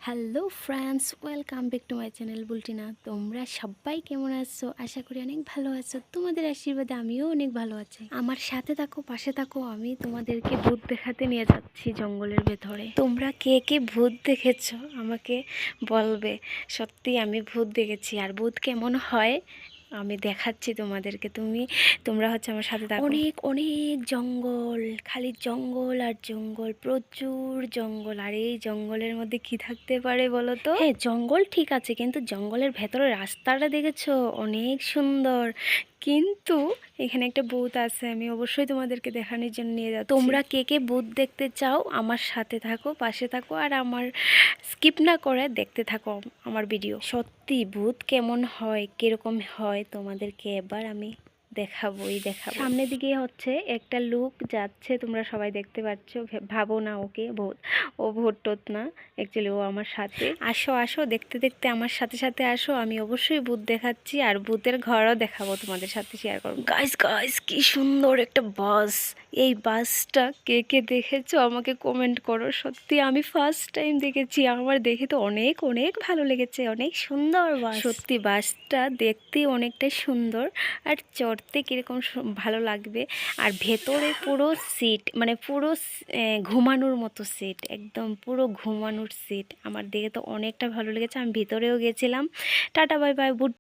Hello friends, welcome back to my channel বুলটিনা। তোমরা সবাই কেমন আছো? আশা করি অনেক ভালো আছো। তোমাদের আশীর্বাদে আমিও অনেক ভালো আছি। আমার সাথে থাকো, পাশে থাকো। আমি তোমাদেরকে ভূত দেখাতে নিয়ে যাচ্ছি জঙ্গলের ভেতরে। তোমরা কে কে ভূত দেখেছো আমাকে বলবে। সত্যি আমি ভূত দেখেছি, আর ভূত কেমন হয় আমি দেখাচ্ছি তোমাদেরকে। তোমরা হচ্ছে আমার সাথে থাকো। অনেক অনেক জঙ্গল, খালি জঙ্গল আর জঙ্গল, প্রচুর জঙ্গল। আর এই জঙ্গলের মধ্যে কি থাকতে পারে বলো তো? হ্যাঁ, জঙ্গল ঠিক আছে, কিন্তু জঙ্গলের ভেতরে রাস্তাটা দেখেছো? অনেক সুন্দর। কিন্তু এখানে একটা ভূত আছে, আমি অবশ্যই তোমাদেরকে দেখানোর জন্য নিয়ে যাচ্ছি। তোমরা কে কে ভূত দেখতে চাও আমার সাথে থাকো, পাশে থাকো, আর আমার স্কিপ না করে দেখতে থাকো আমার ভিডিও। সত্যি ভূত কেমন হয়, কিরকম হয় তোমাদেরকে এবার আমি দেখাবোই দেখাবো। সামনের দিকে হচ্ছে একটা লোক যাচ্ছে, তোমরা সবাই দেখতে পাচ্ছ। ভাবো না ওকে ভূত, ও ভূত টুত না, অ্যাকচুয়ালি ও আমার সাথে। আসো আসো, দেখতে দেখতে আমার সাথে সাথে আসো। আমি অবশ্যই ভূত দেখাচ্ছি, আর ভূতের ঘরও দেখাবো, তোমাদের সাথে শেয়ার করবো। গাইস গাইস, কি সুন্দর একটা বাস। এই বাসটা কে কে দেখেছো আমাকে কমেন্ট করো। সত্যি আমি ফার্স্ট টাইম দেখেছি, আমার দেখে তো অনেক অনেক ভালো লেগেছে। অনেক সুন্দর বাস, সত্যি বাসটা দেখতে অনেকটাই সুন্দর, আর চড়তে কীরকম ভালো লাগবে। আর ভেতরে পুরো সিট, মানে পুরো ঘুমানোর মতো সিট, একদম পুরো ঘুমানোর সিট। আমার দেখে তো অনেকটা ভালো লেগেছে। আমি ভিতরেও গেছিলাম। Tata bye bye.